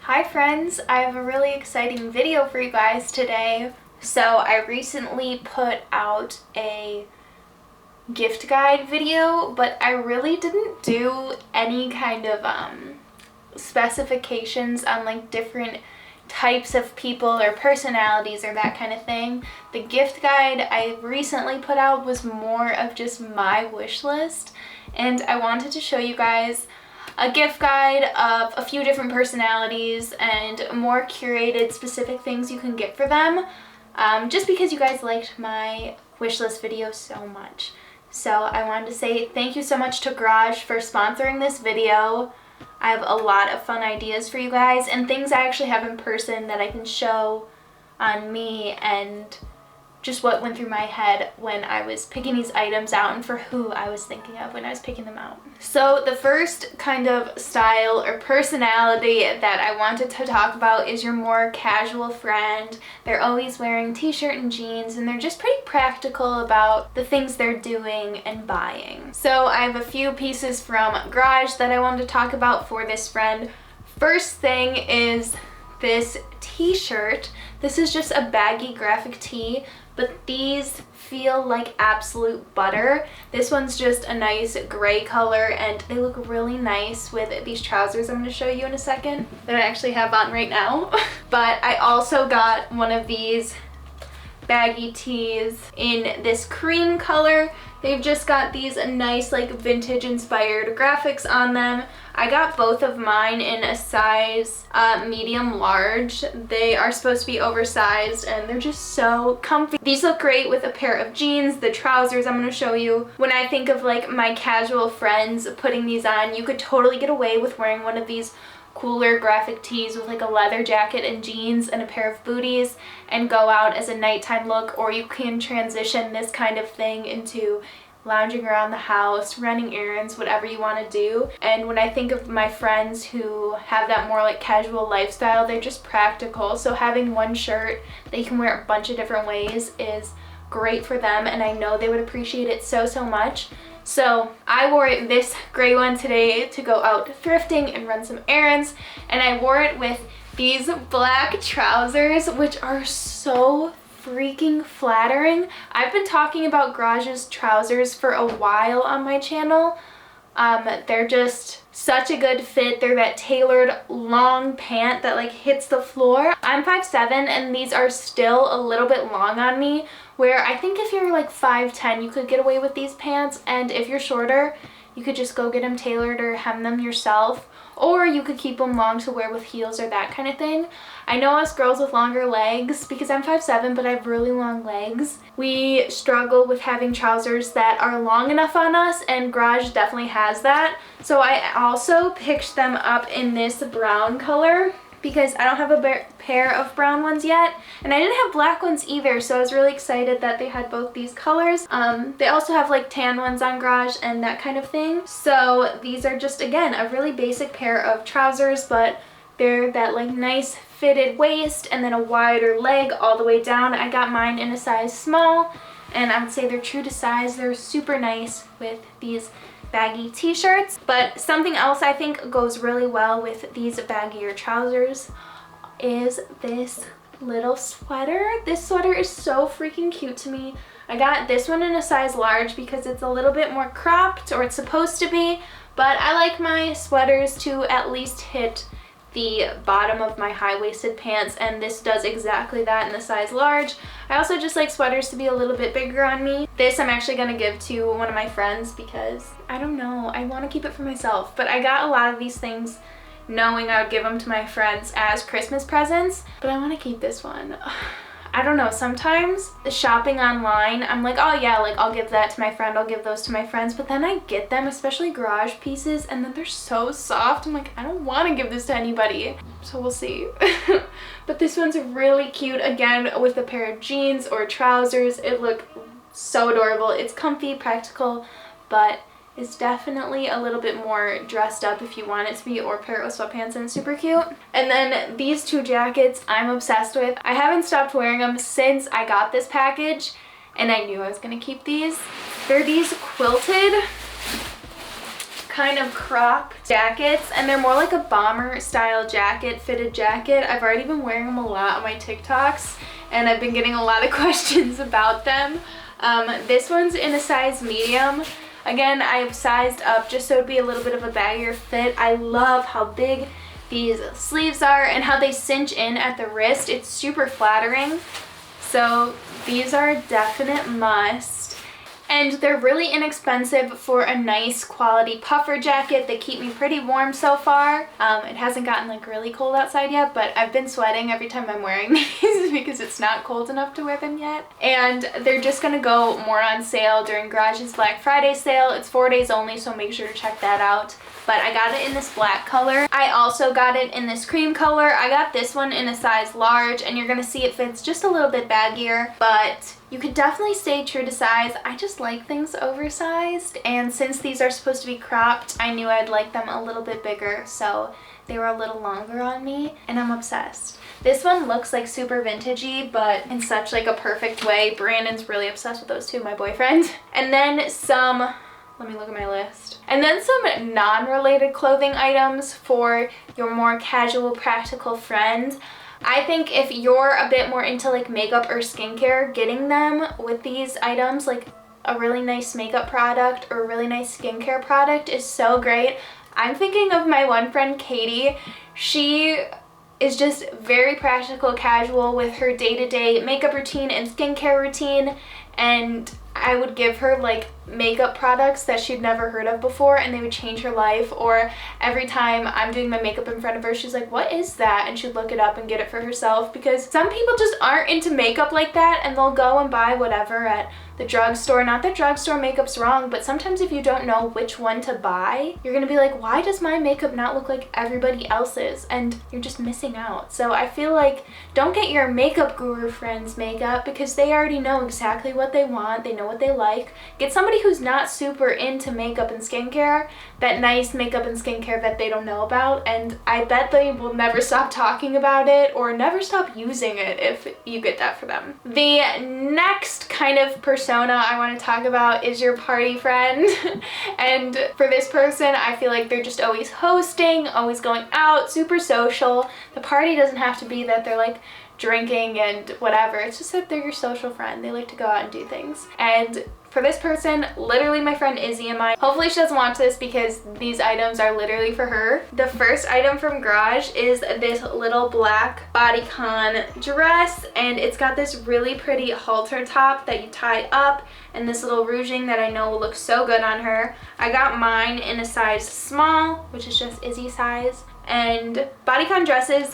Hi friends, I have a really exciting video for you guys today. So I recently put out a gift guide video, but I really didn't do any kind of specifications on like different types of people or personalities or that kind of thing. The gift guide I recently put out was more of just my wish list, and I wanted to show you guys a gift guide of a few different personalities and more curated specific things you can get for them, just because you guys liked my wish list video so much. So I wanted to say thank you so much to Garage for sponsoring this video. I have a lot of fun ideas for you guys and things I actually have in person that I can show on me and just what went through my head when I was picking these items out and for who I was thinking of when I was picking them out. So the first kind of style or personality that I wanted to talk about is your more casual friend. They're always wearing t-shirt and jeans, and they're just pretty practical about the things they're doing and buying. So I have a few pieces from Garage that I wanted to talk about for this friend. First thing is this t-shirt. This is just a baggy graphic tee, but these feel like absolute butter. This one's just a nice gray color and they look really nice with these trousers I'm going to show you in a second that I actually have on right now. But I also got one of these baggy tees in this cream color. They've just got these nice like vintage inspired graphics on them. I got both of mine in a size medium large. They are supposed to be oversized and they're just so comfy. These look great with a pair of jeans. The trousers I'm going to show you. When I think of like my casual friends putting these on, you could totally get away with wearing one of these cooler graphic tees with like a leather jacket and jeans and a pair of booties and go out as a nighttime look, or you can transition this kind of thing into lounging around the house, running errands, whatever you want to do. And when I think of my friends who have that more like casual lifestyle, they're just practical. So having one shirt that you can wear a bunch of different ways is great for them, and I know they would appreciate it so much. So I wore this gray one today to go out thrifting and run some errands, and I wore it with these black trousers, which are so freaking flattering. I've been talking about Garage's trousers for a while on my channel. They're just such a good fit. They're that tailored long pant that like hits the floor. I'm 5'7" and these are still a little bit long on me, where I think if you're like 5'10" you could get away with these pants, and if you're shorter you could just go get them tailored or hem them yourself, or you could keep them long to wear with heels or that kind of thing. I know us girls with longer legs, because I'm 5'7", but I have really long legs, we struggle with having trousers that are long enough on us, and Garage definitely has that. So I also picked them up in this brown color because I don't have a pair of brown ones yet, and I didn't have black ones either, so I was really excited that they had both these colors. They also have like tan ones on Garage and that kind of thing. So these are just, again, a really basic pair of trousers, but they're that like nice fitted waist and then a wider leg all the way down. I got mine in a size small, and I would say they're true to size. They're super nice with these baggy t-shirts. But something else I think goes really well with these baggier trousers is this little sweater. This sweater is so freaking cute to me. I got this one in a size large because it's a little bit more cropped, or it's supposed to be, but I like my sweaters to at least hit the bottom of my high-waisted pants, and this does exactly that in the size large. I also just like sweaters to be a little bit bigger on me. This I'm actually going to give to one of my friends because, I don't know, I want to keep it for myself. But I got a lot of these things knowing I would give them to my friends as Christmas presents, but I want to keep this one. I don't know, sometimes shopping online, I'm like, oh yeah, like I'll give that to my friend, I'll give those to my friends, but then I get them, especially Garage pieces, and then they're so soft. I'm like, I don't want to give this to anybody. So we'll see. But this one's really cute, again, with a pair of jeans or trousers. It looked so adorable. It's comfy, practical, but it's definitely a little bit more dressed up if you want it to be, or pair it with sweatpants, and super cute. And then these two jackets I'm obsessed with. I haven't stopped wearing them since I got this package, and I knew I was gonna keep these. They're these quilted kind of crop jackets, and they're more like a bomber style jacket, fitted jacket. I've already been wearing them a lot on my TikToks, and I've been getting a lot of questions about them. This one's in a size medium. Again, I've sized up just so it'd be a little bit of a baggier fit. I love how big these sleeves are and how they cinch in at the wrist. It's super flattering. So these are a definite must. And they're really inexpensive for a nice quality puffer jacket. They keep me pretty warm so far. It hasn't gotten like really cold outside yet, but I've been sweating every time I'm wearing these because it's not cold enough to wear them yet. And they're just gonna go more on sale during Garage's Black Friday sale. It's 4 days only, so make sure to check that out. But I got it in this black color. I also got it in this cream color. I got this one in a size large, and you're gonna see it fits just a little bit baggier, but you could definitely stay true to size. I just like things oversized, and since these are supposed to be cropped, I knew I'd like them a little bit bigger, so they were a little longer on me, and I'm obsessed. This one looks like super vintagey, but in such like a perfect way. Brandon's really obsessed with those too, my boyfriend. And then some, let me look at my list. And then some non-related clothing items for your more casual, practical friends. I think if you're a bit more into like makeup or skincare, getting them with these items, like a really nice makeup product or a really nice skincare product, is so great. I'm thinking of my one friend, Katie. She is just very practical, casual with her day-to-day makeup routine and skincare routine, and I would give her like makeup products that she'd never heard of before, and they would change her life. Or every time I'm doing my makeup in front of her, she's like, what is that? And she'd look it up and get it for herself, because some people just aren't into makeup like that, and they'll go and buy whatever at the drugstore. Not that drugstore makeup's wrong, but sometimes if you don't know which one to buy, you're gonna be like, why does my makeup not look like everybody else's? And you're just missing out. So I feel like don't get your makeup guru friends makeup, because they already know exactly what they want. They know what they like. Get somebody who's not super into makeup and skincare, that nice makeup and skincare that they don't know about, and I bet they will never stop talking about it or never stop using it if you get that for them. The next kind of persona I want to talk about is your party friend. And for this person, I feel like they're just always hosting, always going out, super social. The party doesn't have to be that they're like drinking and whatever. It's just that they're your social friend. They like to go out and do things. And for this person, literally my friend Izzy and I, hopefully she doesn't watch this because these items are literally for her. The first item from Garage is this little black bodycon dress, and it's got this really pretty halter top that you tie up and this little ruching that I know will look so good on her. I got mine in a size small, which is just Izzy size, and bodycon dresses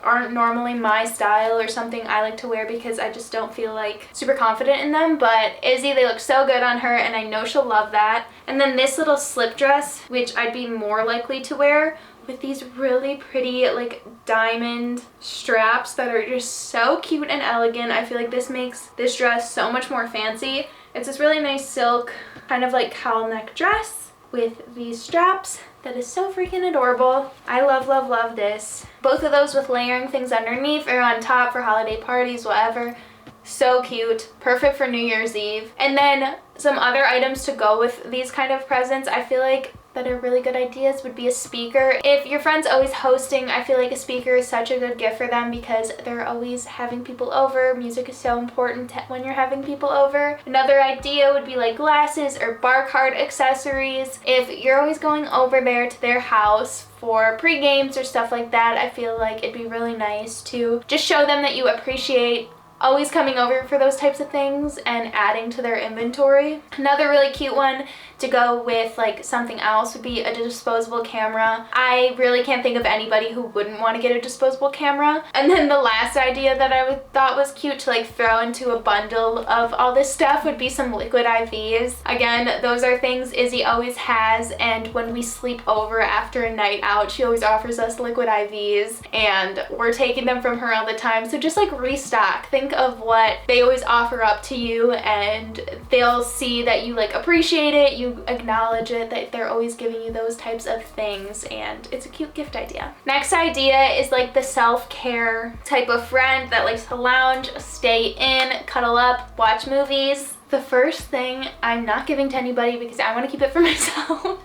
aren't normally my style or something I like to wear because I just don't feel like super confident in them, but Izzy, they look so good on her and I know she'll love that. And then this little slip dress, which I'd be more likely to wear, with these really pretty like diamond straps that are just so cute and elegant. I feel like this makes this dress so much more fancy. It's this really nice silk kind of like cowl neck dress with these straps that is so freaking adorable. I love, love, love this. Both of those with layering things underneath or on top for holiday parties, whatever. So cute. Perfect for New Year's Eve. And then some other items to go with these kind of presents, I feel like that are really good ideas would be a speaker. If your friend's always hosting, I feel like a speaker is such a good gift for them because they're always having people over. Music is so important when you're having people over. Another idea would be like glasses or bar card accessories. If you're always going over there to their house for pre-games or stuff like that, I feel like it'd be really nice to just show them that you appreciate always coming over for those types of things and adding to their inventory. Another really cute one to go with like something else would be a disposable camera. I really can't think of anybody who wouldn't want to get a disposable camera. And then the last idea that I thought was cute to like throw into a bundle of all this stuff would be some liquid IVs. Again, those are things Izzy always has, and when we sleep over after a night out, she always offers us liquid IVs and we're taking them from her all the time. So just like restock. Think of what they always offer up to you and they'll see that you like appreciate it, you acknowledge it, that they're always giving you those types of things, and it's a cute gift idea. Next idea is like the self-care type of friend that likes to lounge, stay in, cuddle up, watch movies. The first thing I'm not giving to anybody because I want to keep it for myself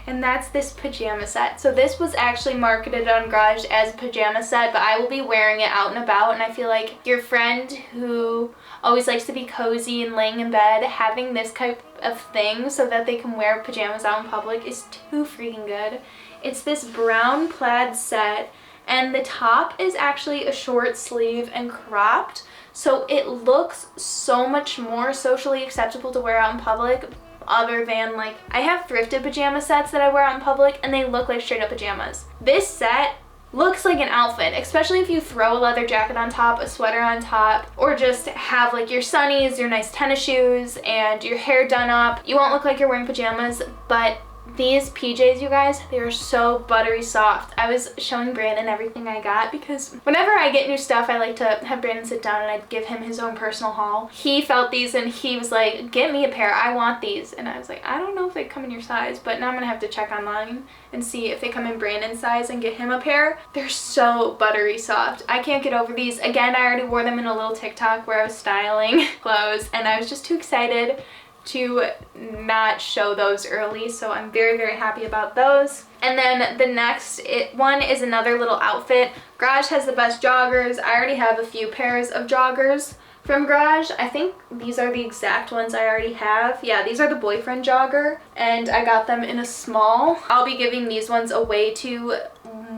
and that's this pajama set. So this was actually marketed on Garage as a pajama set, but I will be wearing it out and about, and I feel like your friend who always likes to be cozy and laying in bed, having this type of thing so that they can wear pajamas out in public is too freaking good. It's this brown plaid set, and the top is actually a short sleeve and cropped, so it looks so much more socially acceptable to wear out in public, other than like, I have thrifted pajama sets that I wear out in public and they look like straight up pajamas. This set looks like an outfit, especially if you throw a leather jacket on top, a sweater on top, or just have like your sunnies, your nice tennis shoes, and your hair done up. You won't look like you're wearing pajamas, but these PJs, you guys, they are so buttery soft. I was showing Brandon everything I got because whenever I get new stuff, I like to have Brandon sit down and I'd give him his own personal haul. He felt these and he was like, get me a pair, I want these. And I was like, I don't know if they come in your size, but now I'm gonna have to check online and see if they come in Brandon's size and get him a pair. They're so buttery soft. I can't get over these. Again, I already wore them in a little TikTok where I was styling clothes and I was just too excited to not show those early, so I'm very, very happy about those. And then the next one is another little outfit. Garage has the best joggers. I already have a few pairs of joggers from Garage. I think these are the exact ones I already have. Yeah, these are the boyfriend jogger, and I got them in a small. I'll be giving these ones away to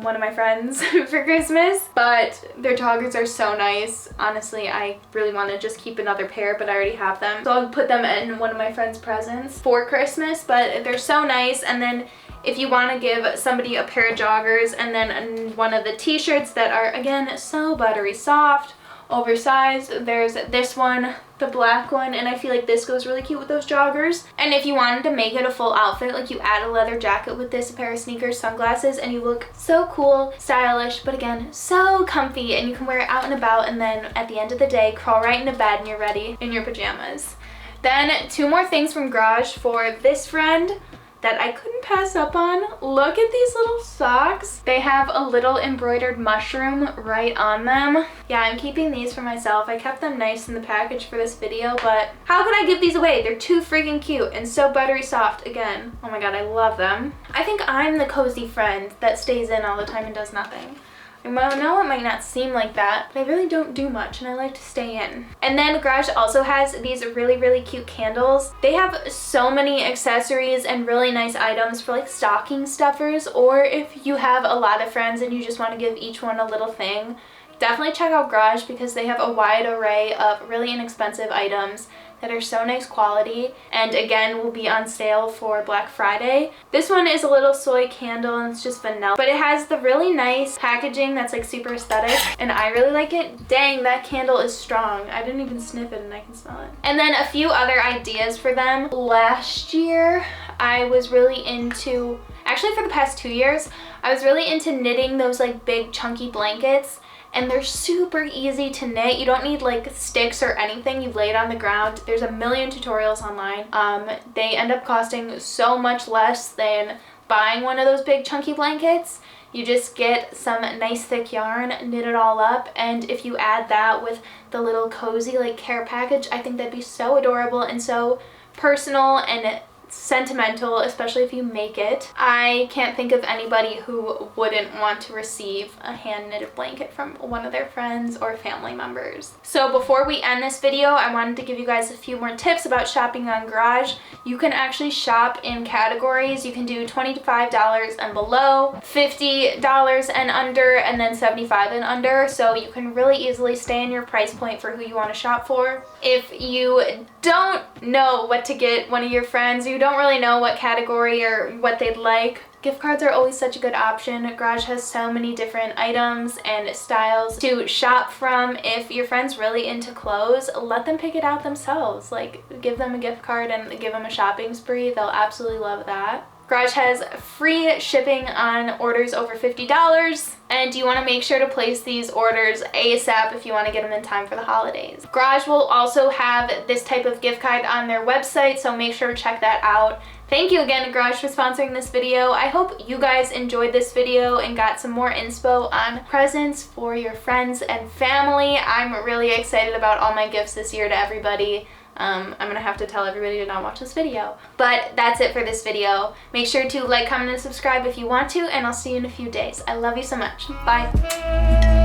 one of my friends for Christmas, but their joggers are so nice. Honestly, I really want to just keep another pair, but I already have them, so I'll put them in one of my friends' presents for Christmas. But they're so nice. And then if you want to give somebody a pair of joggers and then one of the t-shirts that are, again, so buttery soft, oversized, there's this one, the black one, and I feel like this goes really cute with those joggers. And if you wanted to make it a full outfit, like you add a leather jacket with this, a pair of sneakers, sunglasses, and you look so cool, stylish, but again, so comfy, and you can wear it out and about, and then at the end of the day, crawl right into bed and you're ready in your pajamas. Then two more things from Garage for this friend that I couldn't pass up on. Look at these little socks. They have a little embroidered mushroom right on them. Yeah, I'm keeping these for myself. I kept them nice in the package for this video, but how could I give these away? They're too freaking cute and so buttery soft. Again, oh my god, I love them. I think I'm the cozy friend that stays in all the time and does nothing. I know it might not seem like that, but I really don't do much and I like to stay in. And then Garage also has these really, really cute candles. They have so many accessories and really nice items for like stocking stuffers, or if you have a lot of friends and you just want to give each one a little thing. Definitely check out Garage because they have a wide array of really inexpensive items that are so nice quality, and again will be on sale for Black Friday. This one is a little soy candle and it's just vanilla, but it has the really nice packaging that's like super aesthetic and I really like it. Dang, that candle is strong. I didn't even sniff it and I can smell it. And then a few other ideas for them. Last year I was really into, actually for the past 2 years, I was really into knitting those like big chunky blankets. And they're super easy to knit. You don't need like sticks or anything. You lay it on the ground. There's a million tutorials online. They end up costing so much less than buying one of those big chunky blankets. You just get some nice thick yarn, knit it all up, and if you add that with the little cozy like care package, I think that'd be so adorable and so personal and sentimental, especially if you make it. I can't think of anybody who wouldn't want to receive a hand knitted blanket from one of their friends or family members. So before we end this video, I wanted to give you guys a few more tips about shopping on Garage. You can actually shop in categories. You can do $25 and below, $50 and under, and then $75 and under, so you can really easily stay in your price point for who you want to shop for. If you don't know what to get one of your friends, you don't really know what category or what they'd like, gift cards are always such a good option. Garage has so many different items and styles to shop from. If your friend's really into clothes, let them pick it out themselves. Like, give them a gift card and give them a shopping spree. They'll absolutely love that. Garage has free shipping on orders over $50, and you want to make sure to place these orders ASAP if you want to get them in time for the holidays. Garage will also have this type of gift guide on their website, so make sure to check that out. Thank you again to Garage for sponsoring this video. I hope you guys enjoyed this video and got some more inspo on presents for your friends and family. I'm really excited about all my gifts this year to everybody. I'm gonna have to tell everybody to not watch this video. But that's it for this video. Make sure to like, comment, and subscribe if you want to, and I'll see you in a few days. I love you so much. Bye.